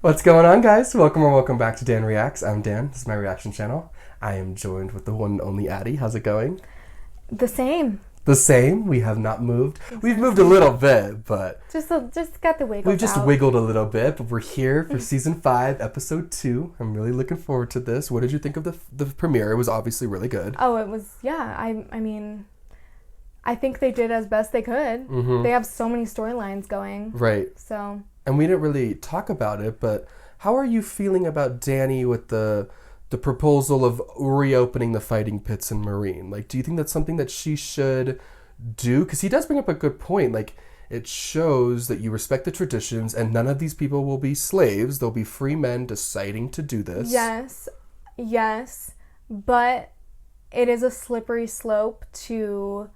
What's going on, guys? Welcome or welcome back to Dan Reacts. I'm Dan. This is my reaction channel. I am joined with the one and only Addie. How's it going? The same. The same. We have not moved. Exactly. We've moved a little bit, but just got the wiggle. We've just wiggled a little bit, but we're here for season 5, episode 2. I'm really looking forward to this. What did you think of the premiere? It was obviously really good. Oh, it was. Yeah. I mean, I think they did as best they could. Mm-hmm. They have so many storylines going. Right. So. And we didn't really talk about it, but how are you feeling about Dany with the proposal of reopening the fighting pits in Marine? Like, do you think that's something that she should do? Because he does bring up a good point. Like, it shows that you respect the traditions and none of these people will be slaves. They'll be free men deciding to do this. Yes. But it is a slippery slope to...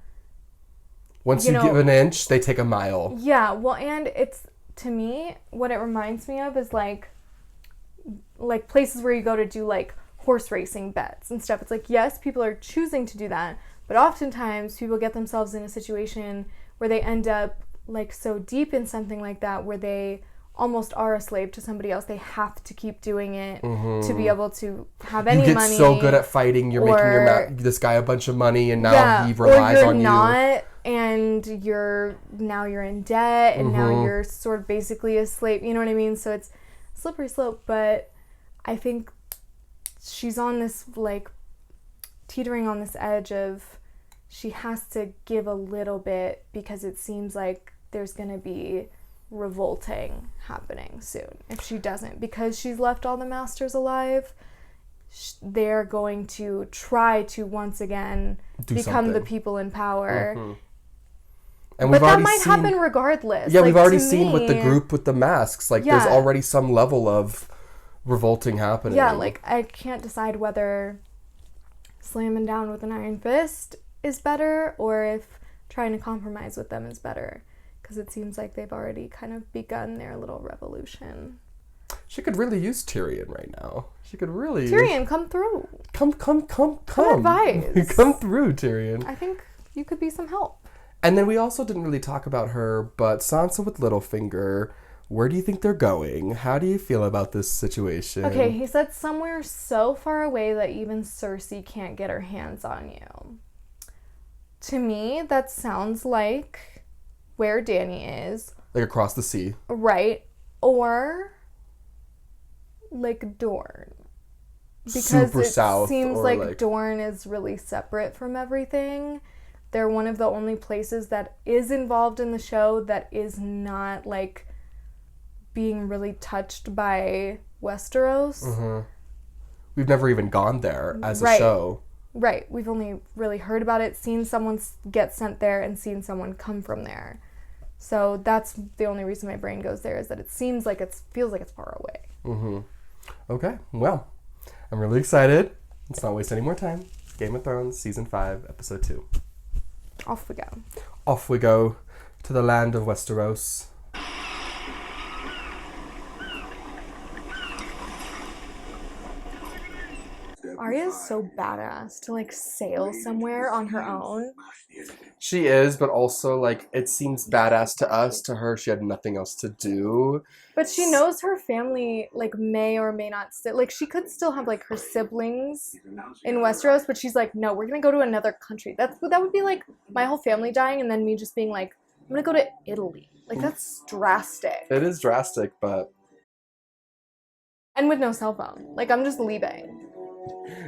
Once you give an inch, they take a mile. Yeah, well, and it's... To me, what it reminds me of is like places where you go to do like horse racing bets and stuff. It's like, yes, people are choosing to do that, but oftentimes people get themselves in a situation where they end up like so deep in something like that where they almost are a slave to somebody else. They have to keep doing it to be able to have any money. You get so good at fighting, you're making this guy a bunch of money, and now he relies on you. Not, and you're in debt, and now you're sort of basically a slave. You know what I mean? So it's a slippery slope, but I think she's on this, like, teetering on this edge of she has to give a little bit because it seems like there's going to be revolting happening soon if she doesn't, because she's left all the masters alive. They're going to try to once again become the people in power. And but that might happen regardless. Yeah, we've already seen with the group with the masks, like there's already some level of revolting happening. Yeah, like I can't decide whether slamming down with an iron fist is better or if trying to compromise with them is better. Because it seems like they've already kind of begun their little revolution. She could really use Tyrion right now. She could really... Tyrion, come through. Come. Advice. Come through, Tyrion. I think you could be some help. And then we also didn't really talk about her, but Sansa with Littlefinger, where do you think they're going? How do you feel about this situation? Okay, he said somewhere so far away that even Cersei can't get her hands on you. To me, that sounds like where Dany is. Like across the sea. Right. Or like Dorne. Because super south. It seems like Dorne is really separate from everything. They're one of the only places that is involved in the show that is not like being really touched by Westeros. We've never even gone there as a show. Right. We've only really heard about it, seen someone get sent there, and seen someone come from there. So that's the only reason my brain goes there, is that it feels like it's far away. Okay. Well, I'm really excited. Let's not waste any more time. Game of Thrones, season 5, episode 2. Off we go. Off we go to the land of Westeros. Arya is so badass to like sail somewhere on her own. She is, but also like it seems badass to us. To her, she had nothing else to do. But she knows her family like may or may not like she could still have like her siblings in Westeros, but she's like, no, we're gonna go to another country. That would be like my whole family dying and then me just being like, I'm gonna go to Italy. Like that's drastic. It is drastic, but and with no cell phone. Like I'm just leaving.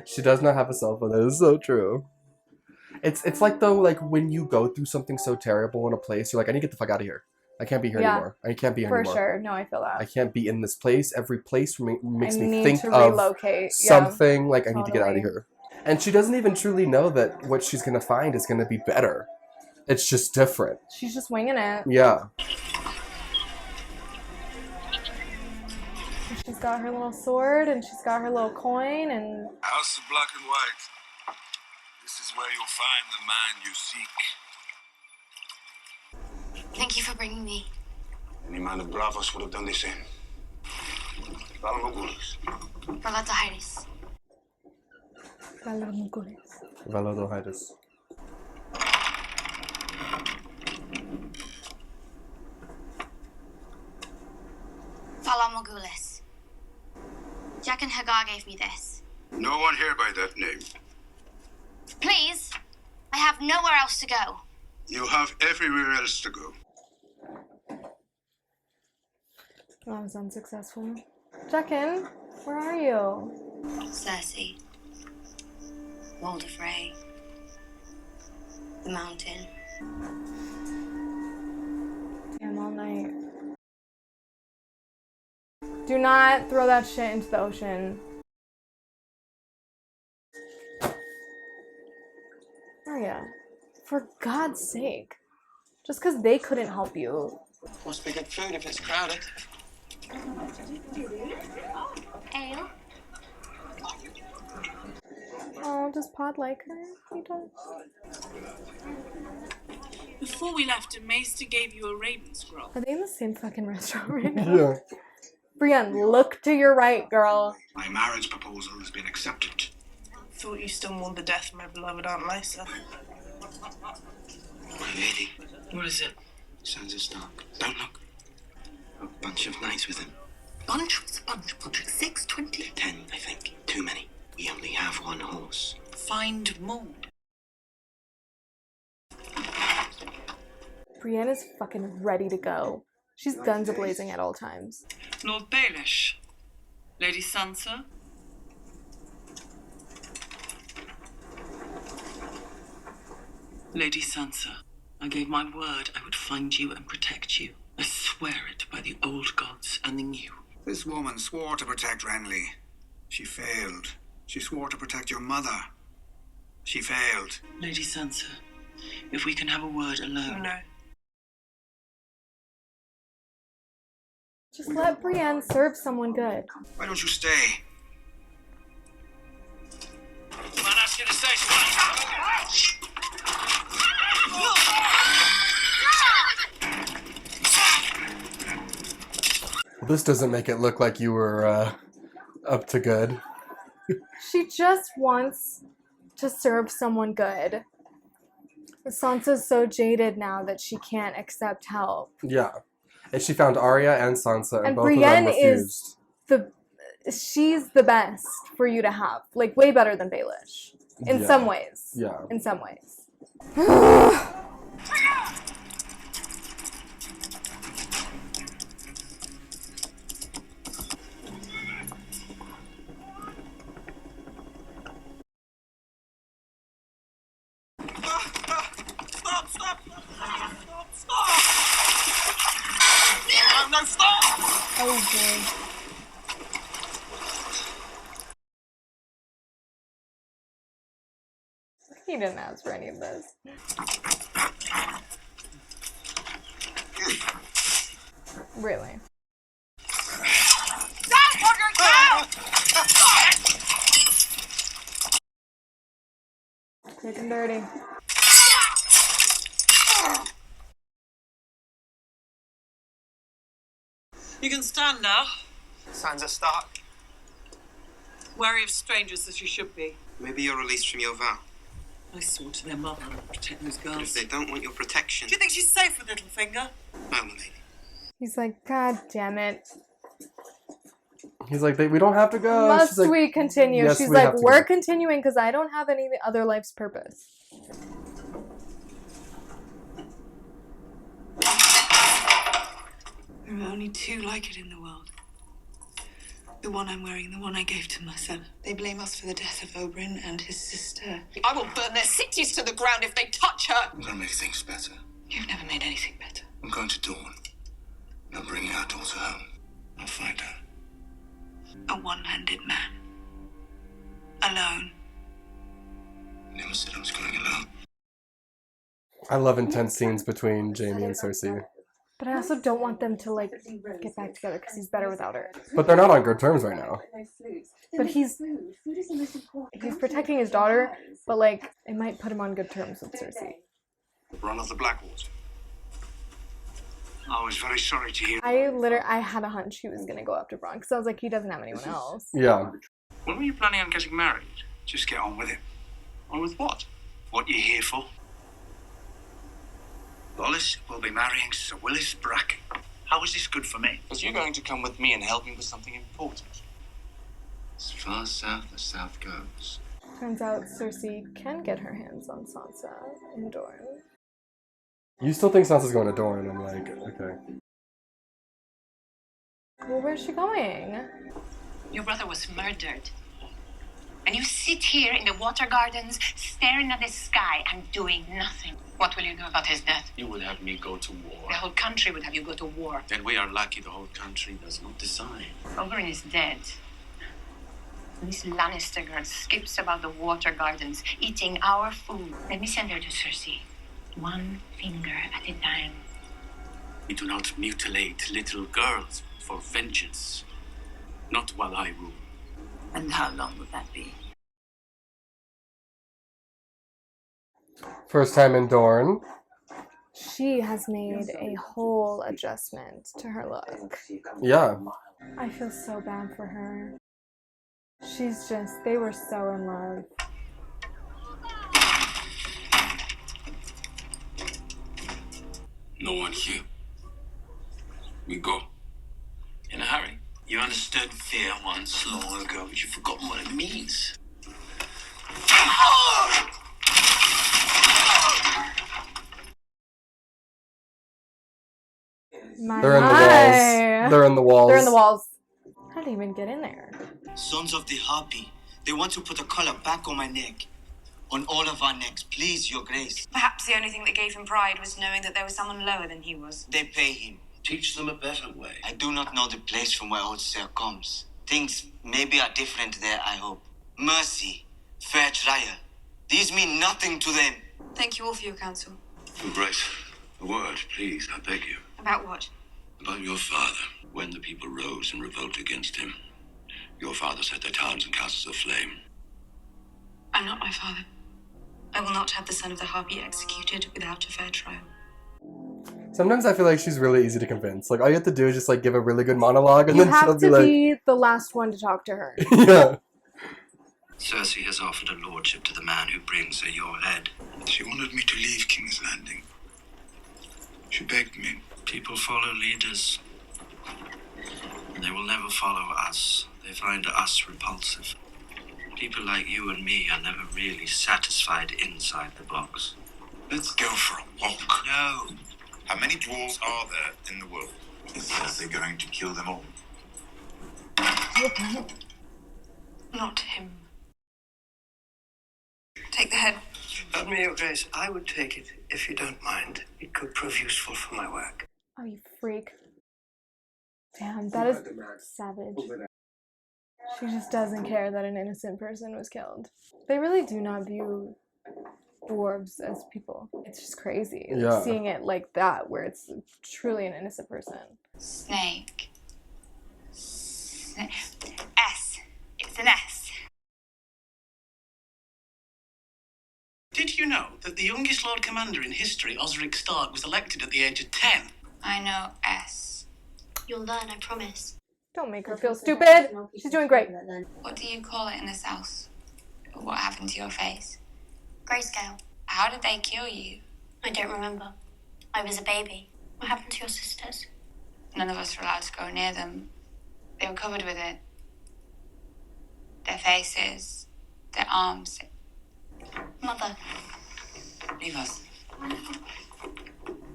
She does not have a cell phone. That is so true. It's like though, like when you go through something so terrible in a place, you're like, I need to get the fuck out of here. I can't be here anymore. I can't be here anymore. For sure. No, I feel that. I can't be in this place. Every place makes me think of something. Like I need to get out of here. And she doesn't even truly know that what she's gonna find is gonna be better. It's just different. She's just winging it. Yeah. She's got her little sword and she's got her little coin and... House of Black and White. This is where you'll find the man you seek. Thank you for bringing me. Any man of Bravos would have done the same. Vamos, Forgot to hide us. Valado Hydus. Fala Mogules. Jack and Hagar gave me this. No one here by that name. Please, I have nowhere else to go. You have everywhere else to go. That was unsuccessful. Jaqen, where are you? Cersei. Walder Frey. The mountain. Damn, all night. Do not throw that shit into the ocean. Arya, for God's sake. Just because they couldn't help you. Must be good food if it's crowded. Ale? Oh, does Pod like her? He does. Before we left, a maester gave you a raven scroll. Are they in the same fucking restaurant right now? Yeah. Brienne, look to your right, girl. My marriage proposal has been accepted. Thought you still mourned the death of my beloved Aunt Lysa. My lady, What is it? Sansa Stark. Don't look. A bunch of knights with him. Bunch? What's a bunch? Bunch? 6, 20? 10, I think. Too many. We only have one horse. Find more. Brienne is fucking ready to go. She's guns a-blazing at all times. Lord Baelish. Lady Sansa. Lady Sansa, I gave my word I would find you and protect you. I swear it by the old gods and the new. This woman swore to protect Renly. She failed. She swore to protect your mother. She failed. Lady Sansa, if we can have a word alone. No. Just let Brienne serve someone good. Why don't you stay? Come on, ask you to say something. This doesn't make it look like you were up to good. She just wants to serve someone good. Sansa's so jaded now that she can't accept help. Yeah. And she found Arya and Sansa, and both Brienne of them refused. she's the best for you to have. Like, way better than Baelish. In Yeah. some ways. Yeah. In some ways. Oh boy. He didn't ask for any of this. Really? Quick and dirty. You can stand now. Sansa Stark. Wary of strangers as you should be. Maybe you're released from your vow. I swore to their mother to protect those But if girls. they don't want your protection... Do you think she's safe with Littlefinger? No, my lady. He's like, God damn it. He's like, we don't have to go. Must She's like, we continue? "Yes, She's we like, have to we're go." continuing because I don't have any other life's purpose. There are only two like it in the world. The one I'm wearing, the one I gave to Marcella. They blame us for the death of Oberyn and his sister. I will burn their cities to the ground if they touch her! I'm gonna make things better. You've never made anything better. I'm going to Dawn. And I'm bringing our daughter home. I'll find her. A one-handed man. Alone. Never said I was going alone. I love intense scenes between Jaime and Cersei. But I also don't want them to, like, get back together because he's better without her. But they're not on good terms right now. But he's protecting his daughter, but, like, it might put him on good terms with Cersei. Run of the Blackwater. I was very sorry to hear. I had a hunch he was gonna go after Bronn because I was like, he doesn't have anyone else. Yeah. When were you planning on getting married? Just get on with it. On with what? What you here for? Wallace will be marrying Sir Willis Bracken. How is this good for me? Because you're going to come with me and help me with something important. As far south as south goes. Turns out Cersei can get her hands on Sansa in Dorne. You still think Sansa's going to Dorne? I'm like, okay. Well, where's she going? Your brother was murdered. And you sit here in the water gardens, staring at the sky and doing nothing. What will you do about his death? You would have me go to war. The whole country would have you go to war. And we are lucky the whole country does not decide. Oberyn is dead. This Lannister girl skips about the water gardens, eating our food. Let me send her to Cersei. One finger at a time. We do not mutilate little girls for vengeance. Not while I rule. And how long would that be? First time in Dorne. She has made a whole adjustment to her look. Yeah. I feel so bad for her. She's just, they were so in love. No one here. We go. In a hurry. You understood fear once long ago, but you've forgotten what it means. They're in the walls. They're in the walls. They're in the walls. How did he even get in there? Sons of the Harpy, they want to put a collar back on my neck. On all of our necks, please, your grace. Perhaps the only thing that gave him pride was knowing that there was someone lower than he was. They pay him. Teach them a better way. I do not know the place from where old sir comes. Things maybe are different there, I hope. Mercy, fair trial. These mean nothing to them. Thank you all for your counsel. Your Grace, a word, please, I beg you. About what? About your father. When the people rose in revolt against him, your father set their towns and castles aflame. I'm not my father. I will not have the son of the Harpy executed without a fair trial. Sometimes I feel like she's really easy to convince. Like, all you have to do is just, like, give a really good monologue, and You then she'll have be to like... be the last one to talk to her. Yeah. Cersei has offered a lordship to the man who brings her your head. She wanted me to leave King's Landing. She begged me. People follow leaders. And they will never follow us. They find us repulsive. People like you and me are never really satisfied inside the box. Let's go for a walk. No. How many dwarves are there in the world? Is Cersei going to kill them all? Not him. Take the head. Pardon me, Your Grace. I would take it, if you don't mind. It could prove useful for my work. Oh, you freak. Damn, that is savage. She just doesn't care that an innocent person was killed. They really do not view dwarves as people. It's just crazy. Yeah. Seeing it like that, where it's truly an innocent person. Snake. S. It's an S. Did you know that the youngest Lord Commander in history, Osric Stark, was elected at the age of 10? I know S. You'll learn, I promise. Don't make her feel stupid. She's doing great. What do you call it in this house? What happened to your face? Grayscale. How did they kill you? I don't remember. I was a baby. What happened to your sisters? None of us were allowed to go near them. They were covered with it. Their faces, their arms. Mother. Leave us.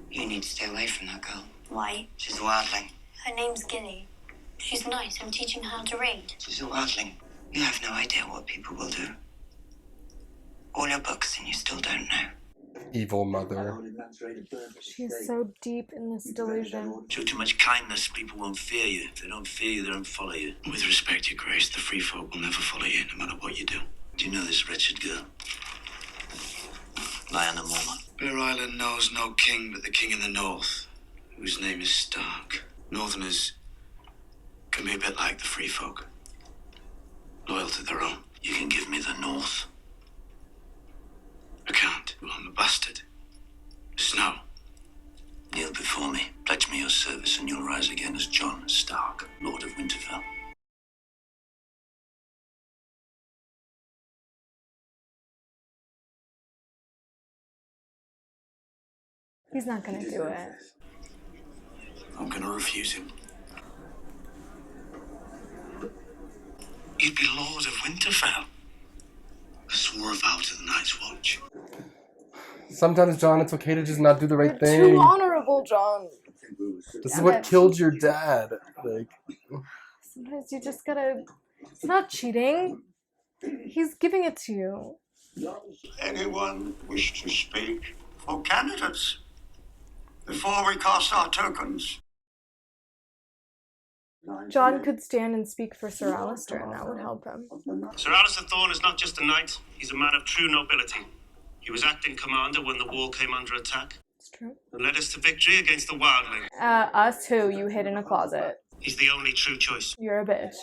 You need to stay away from that girl. Why? She's a wildling. Her name's Gilly. She's nice. I'm teaching her how to read. She's a wildling. You have no idea what people will do. All your books and you still don't know. Evil mother. She's so deep in this delusion. Show too much kindness, people won't fear you. If they don't fear you, they don't follow you. With respect, Your Grace, the free folk will never follow you, no matter what you do. Do you know this wretched girl? Lyanna Mormont. Bear Island knows no king but the king in the north, whose name is Stark. Northerners can be a bit like the free folk. Loyal to their own. You can give me the north. I can't. Well, I'm a bastard. Snow. Kneel before me. Pledge me your service and you'll rise again as Jon Stark, Lord of Winterfell. He's not gonna do it. I'm gonna refuse him. You'd be Lord of Winterfell. I swore a vow to the Night's Watch. Sometimes, John, it's okay to just not do the right You're thing. too honorable, John. This is what killed your dad. Like, sometimes you just gotta. It's not cheating. He's giving it to you. Anyone wish to speak for candidates before we cast our tokens? John could stand and speak for Sir Alistair, and that would help him. Sir Alistair Thorne is not just a knight, he's a man of true nobility. He was acting commander when the wall came under attack. It's true. And led us to victory against the wildlings. Us who? You hid in a closet. He's the only true choice. You're a bitch.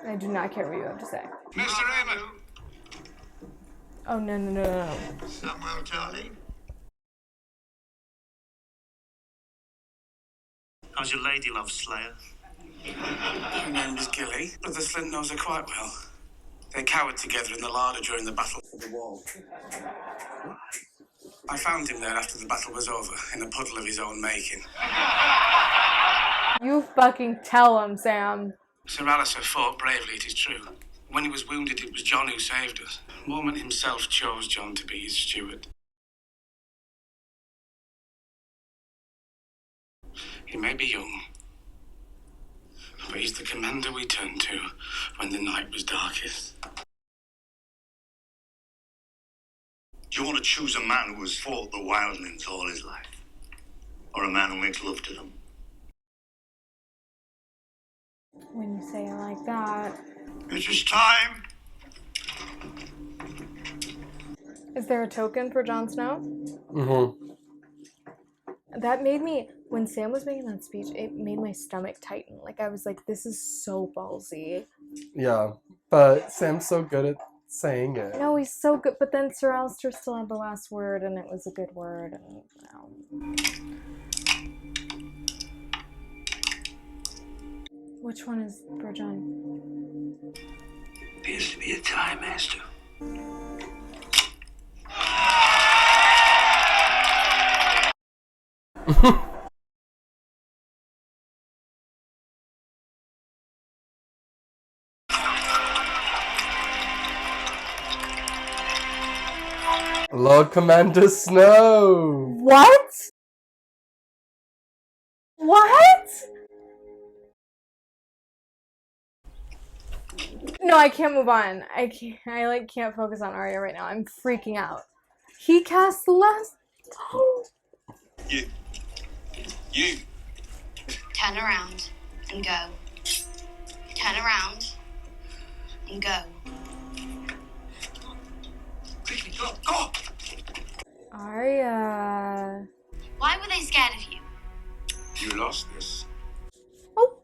I do not care what you have to say. Mr. Raymond. Oh, no. Samuel Tarly. How's your lady love, Slayer? Her name is Gilly. Brother Slint knows her quite well. They cowered together in the larder during the battle for the wall. I found him there after the battle was over, in a puddle of his own making. You fucking tell him, Sam. Sir Alistair fought bravely, it is true. When he was wounded, it was John who saved us. Mormont himself chose John to be his steward. He may be young, but he's the commander we turned to when the night was darkest. Do you want to choose a man who has fought the wildlings all his life? Or a man who makes love to them? When you say it like that. It is time. Is there a token for Jon Snow? mm-hmm. That made me, when Sam was making that speech, it made my stomach tighten. Like, I was like, this is so ballsy. Yeah, but Sam's so good at saying it. No, he's so good. But then Sir Alistair still had the last word, and it was a good word. And which one is for Jon? Appears to be a tie, Master. Lord Commander Snow! What? What? No, I can't move on. I can't focus on Arya right now. I'm freaking out. He cast the last. Oh. You. Turn around and go. Turn around and go. Quickly, go! Arya. Why were they scared of you? You lost this. Oh.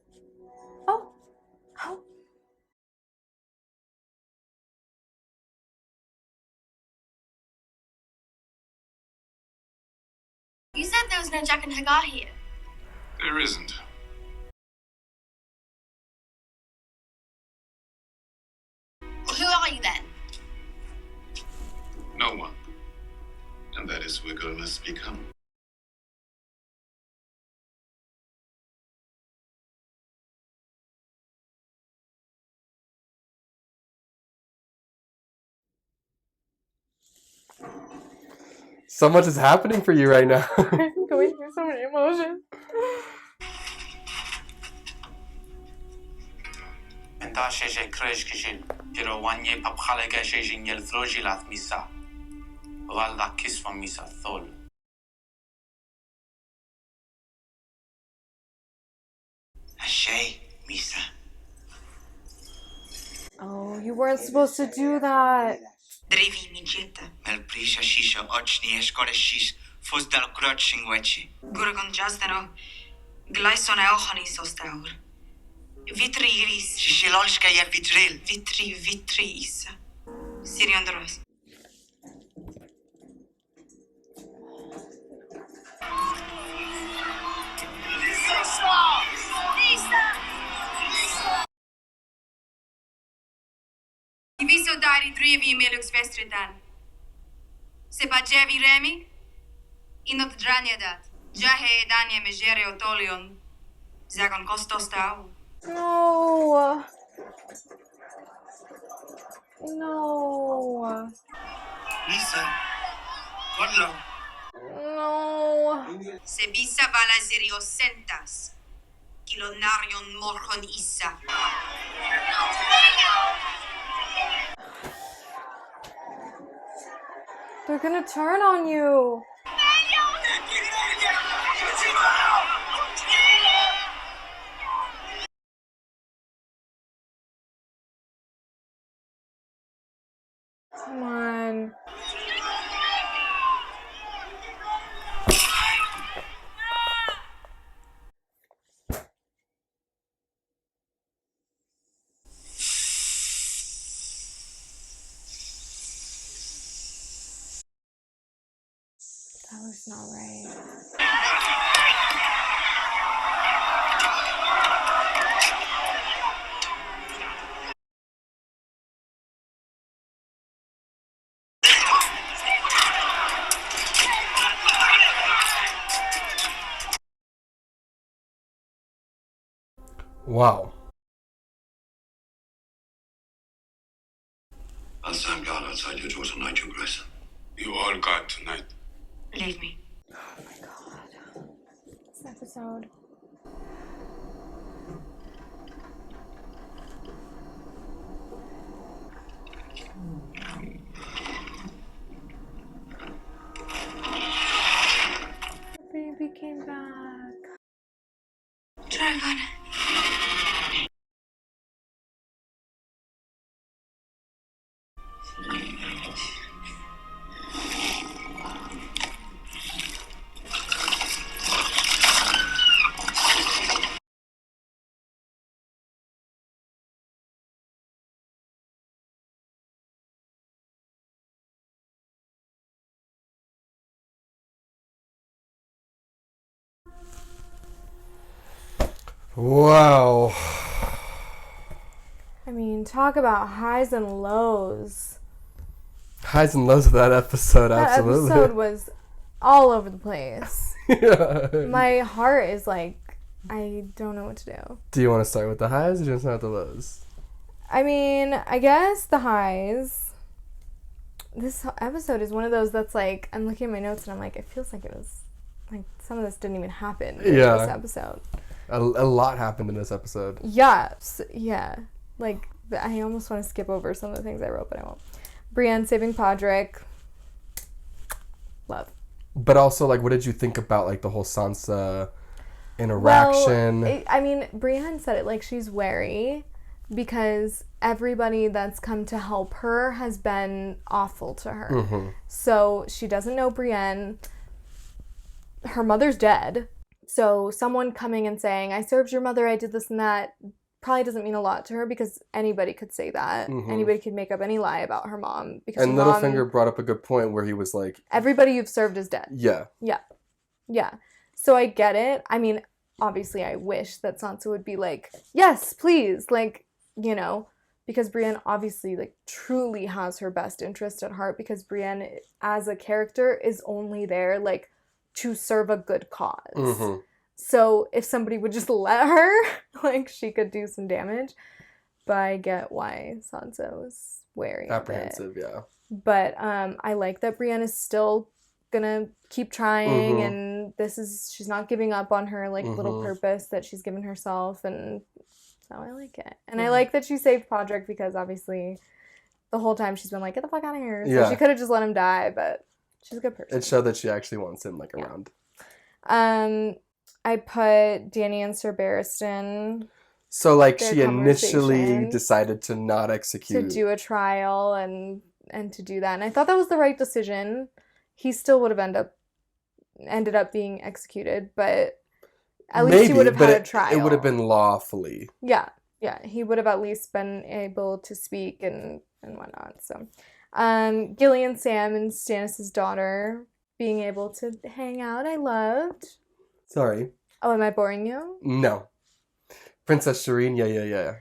You said there was no Jack and Hagar here. There isn't. Who are you then? No one. And that is who we're going to become. So much is happening for you right now. I'm going through so many emotions. Menta sheje krej kishin. Pero wanye papkhalega shejin yel throjilat misa. Valda kiswa misa thol. Ashay misa. Oh, you weren't supposed to do that. Drivi mincheta. Mel prisha shisha ochni eskore shish fus dal crutching wechi. Guragon jazdano. Glyson elchani sostaur. Vitri iris. Shishilolshka ye vitril. Vitri isa. Sirion dros. Diviso dari drivi melux vestridan. Se pajevi remi? Inot dranje dat. Jahe danje mejere otolion. Zagon kostos tau. No. No. Lisa, Godlo. No. Sebisa valazirio sentas. Kilonarion morchon isa. They're gonna turn on you. Come on. That was not right. Wow. I'll stand guard outside your door tonight, your grace. You all guard tonight. Leave me. Oh my god. This episode. The baby came back. Dragon. Wow. I mean, talk about highs and lows. Highs and lows of that episode, absolutely. That episode was all over the place. Yeah. My heart is like, I don't know what to do. Do you want to start with the highs or just start with the lows? I mean, I guess the highs. This episode is one of those that's like, I'm looking at my notes and I'm like, it feels like it was, like, some of this didn't even happen in this episode. A lot happened in this episode. Yeah. Yeah. Like, I almost want to skip over some of the things I wrote, but I won't. Brienne saving Podrick. Love. But also, like, what did you think about, like, the whole Sansa interaction? Well, I mean, Brienne said it like she's wary because everybody that's come to help her has been awful to her. Mm-hmm. So she doesn't know Brienne. Her mother's dead. So someone coming and saying, I served your mother, I did this and that, probably doesn't mean a lot to her because anybody could say that. Mm-hmm. Anybody could make up any lie about her mom. Because and Littlefinger brought up a good point where he was like, everybody you've served is dead. Yeah. Yeah. Yeah. So I get it. I mean, obviously I wish that Sansa would be like, yes, please. Like, you know, because Brienne obviously, like, truly has her best interest at heart because Brienne as a character is only there, like, to serve a good cause. Mm-hmm. So if somebody would just let her, like, she could do some damage. But I get why Sansa was wary. Apprehensive, yeah. But I like that Brienne is still gonna keep trying, and she's not giving up on her, like, little purpose that she's given herself, and so I like it. And I like that she saved Podrick because obviously the whole time she's been like, get the fuck out of here. So she could have just let him die, but she's a good person. It showed that she actually wants him, like, around. I put Dany and Sir Barristan. So, like, she initially decided to not execute. To do a trial and to do that. And I thought that was the right decision. He still would have ended up being executed, but at least he would have had a trial. It would have been lawfully. Yeah. Yeah. He would have at least been able to speak and whatnot. So, Gilly, Sam, and Stannis' daughter being able to hang out, I loved. Sorry. Oh, am I boring you? No. Princess Shireen, yeah.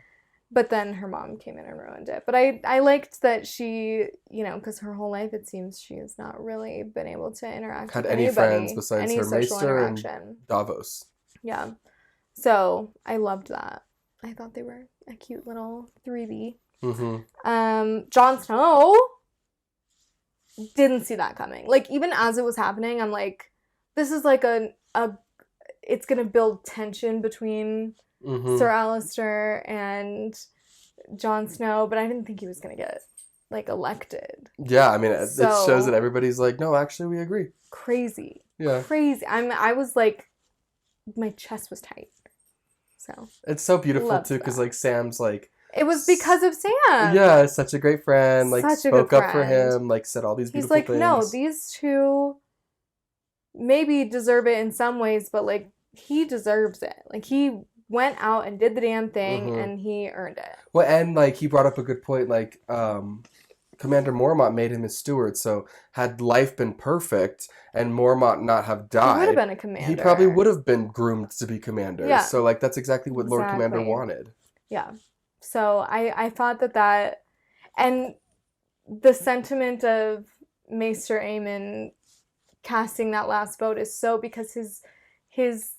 But then her mom came in and ruined it. But I liked that she, you know, because her whole life it seems she has not really been able to interact with anybody. Had any friends besides her maester and Davos. Yeah. So I loved that. I thought they were a cute little 3B. Mm-hmm. Jon Snow, didn't see that coming. Like, even as it was happening, I'm like, this is like it's gonna build tension between Sir Alistair and Jon Snow, but I didn't think he was gonna get, like, elected. Yeah, I mean, it shows that everybody's like, no, actually, we agree. Crazy. Yeah. Crazy. I was like, my chest was tight. So. It's so beautiful, too, because, like, Sam's, like... It was because of Sam. Yeah, such a great friend. Like, spoke up for friend. him, like, said all these He's beautiful like, things. no, these two maybe deserve it in some ways, but, like, he deserves it. Like, he went out and did the damn thing, and he earned it. Well, and, like, he brought up a good point, like, Commander Mormont made him his steward, so had life been perfect and Mormont not have died... He would have been a commander. He probably would have been groomed to be commander. Yeah. So, like, that's exactly what Lord Commander wanted. Yeah. So, I thought that... And the sentiment of Maester Aemon casting that last vote is so because his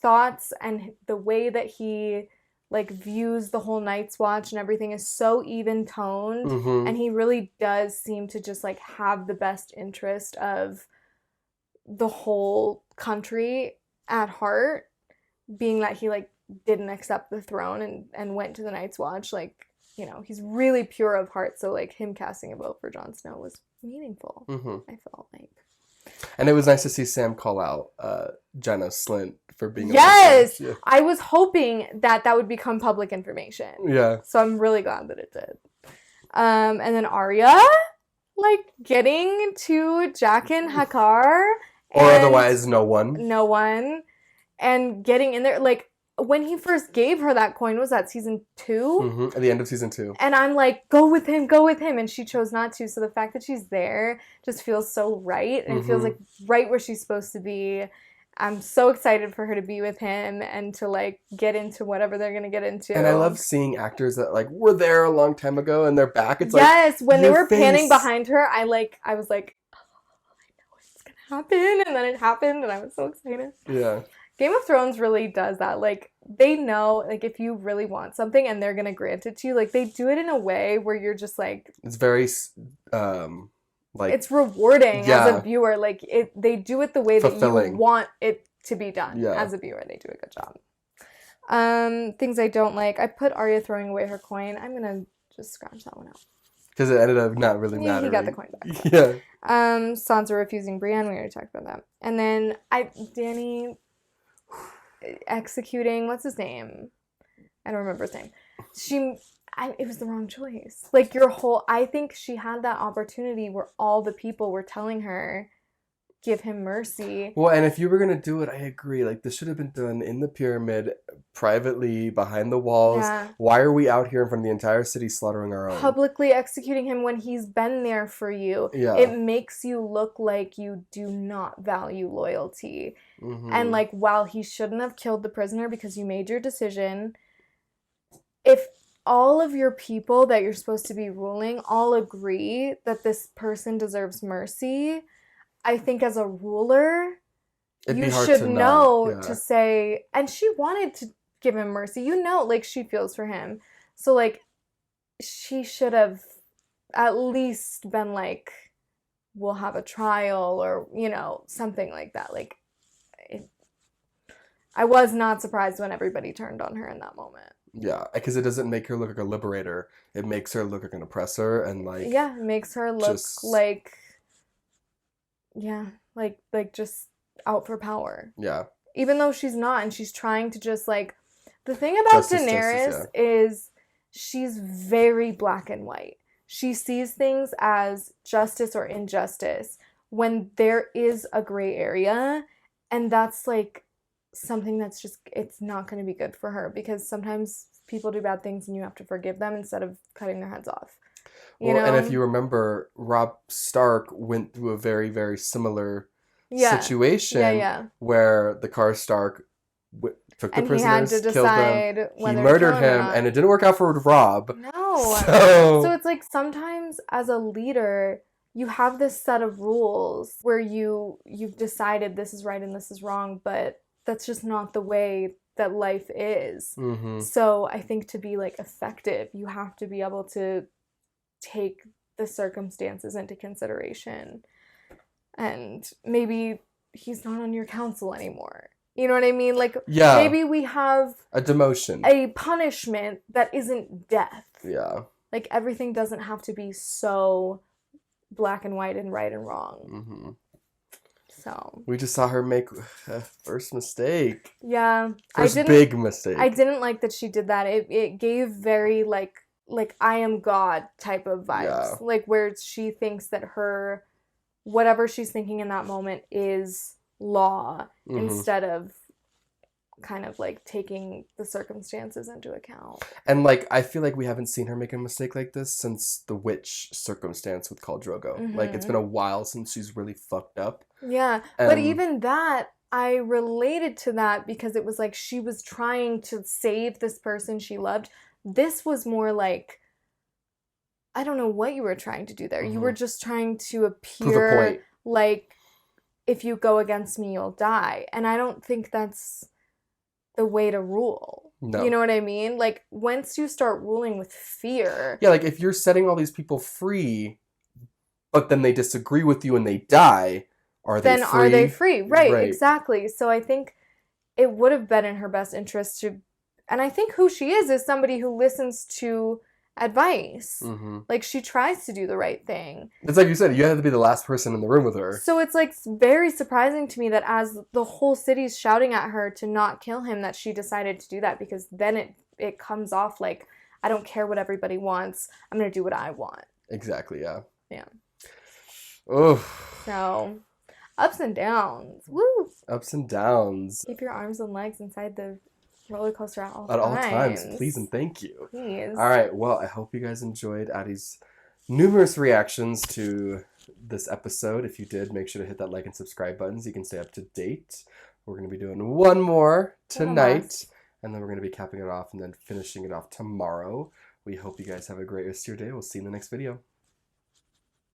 thoughts and the way that he, like, views the whole Night's Watch and everything is so even-toned, and he really does seem to just, like, have the best interest of the whole country at heart, being that he, like, didn't accept the throne and went to the Night's Watch. Like, you know, he's really pure of heart, so, like, him casting a vote for Jon Snow was meaningful, I felt like. And it was nice to see Sam call out Jenna Slint for being... Yes! Yeah. I was hoping that would become public information. Yeah. So I'm really glad that it did. And then Arya, like, getting to Jaqen H'ghar. Or otherwise no one. No one. And getting in there, like, when he first gave her that coin, was that season 2? At the end of season 2. And I'm like, go with him. And she chose not to. So the fact that she's there just feels so right. And it feels like right where she's supposed to be. I'm so excited for her to be with him and to, like, get into whatever they're going to get into. And I love seeing actors that, like, were there a long time ago and they're back. It's yes, when they were panning behind her, I was like, oh, I know it's going to happen. And then it happened and I was so excited. Yeah. Game of Thrones really does that. Like, they know, like, if you really want something and they're going to grant it to you, like, they do it in a way where you're just like... It's very, like... It's rewarding as a viewer. Like, they do it the way that you want it to be done. Yeah. As a viewer, they do a good job. Things I don't like. I put Arya throwing away her coin. I'm going to just scratch that one out. Because it ended up not really mattering. He got the coin back. Yeah. Sansa refusing Brienne. We already talked about that. And then Dany... executing, what's his name? I don't remember his name. It was the wrong choice. Like, I think she had that opportunity where all the people were telling her, give him mercy. Well, and if you were going to do it, I agree. Like, this should have been done in the pyramid, privately, behind the walls. Yeah. Why are we out here in front of the entire city slaughtering our own? Publicly executing him when he's been there for you. Yeah. It makes you look like you do not value loyalty. And, like, while he shouldn't have killed the prisoner because you made your decision, if all of your people that you're supposed to be ruling all agree that this person deserves mercy, I think as a ruler, you should know to say, and she wanted to give him mercy. You know, like, she feels for him. So, like, she should have at least been like, we'll have a trial or, you know, something like that. Like, I was not surprised when everybody turned on her in that moment. Yeah, because it doesn't make her look like a liberator. It makes her look like an oppressor and, like... Yeah, it makes her look like... Yeah, like just out for power. Yeah. Even though she's not, and she's trying to just, like... The thing about Daenerys is she's very black and white. She sees things as justice or injustice when there is a gray area, and that's, like, something that's just... It's not going to be good for her, because sometimes people do bad things and you have to forgive them instead of cutting their heads off. You know? And if you remember, Robb Stark went through a very, very similar situation where the Karstark took the prisoners, killed them, he murdered him, and it didn't work out for Robb. No. So it's like sometimes as a leader, you have this set of rules where you've decided this is right and this is wrong, but that's just not the way that life is. Mm-hmm. So I think to be like effective, you have to be able to take the circumstances into consideration. And maybe he's not on your council anymore. You know what I mean? Like, maybe we have a demotion, a punishment that isn't death. Yeah. Like, everything doesn't have to be so black and white and right and wrong. Mm-hmm. So we just saw her make a first mistake. Yeah. First big mistake. I didn't like that she did that. It gave very, like I am God type of vibes. Yeah. Like, where she thinks that whatever she's thinking in that moment is law, instead of kind of like taking the circumstances into account. And like, I feel like we haven't seen her make a mistake like this since the witch circumstance with Khal Drogo. Like, it's been a while since she's really fucked up. Yeah, but even that, I related to that because it was like she was trying to save this person she loved. This was more like, I don't know what you were trying to do there. You were just trying to appear like, if you go against me, you'll die. And I don't think that's the way to rule. No. You know what I mean? Like, once you start ruling with fear. Yeah, like, if you're setting all these people free, but then they disagree with you and they die, are they free? Then are they free? Right, exactly. So I think it would have been in her best interest to... And I think who she is somebody who listens to advice. Like, she tries to do the right thing. It's like you said, you have to be the last person in the room with her. So it's like very surprising to me that as the whole city's shouting at her to not kill him, that she decided to do that, because then it comes off like, I don't care what everybody wants, I'm gonna do what I want. Exactly. Yeah. Oh. So ups and downs. Woo. Ups and downs. Keep your arms and legs inside the roller coaster at all times. Please and thank you. Please. All right. Well, I hope you guys enjoyed Addie's numerous reactions to this episode. If you did, make sure to hit that like and subscribe buttons. You can stay up to date. We're going to be doing one more tonight, and then we're going to be capping it off and then finishing it off tomorrow. We hope you guys have a great rest of your day. We'll see you in the next video.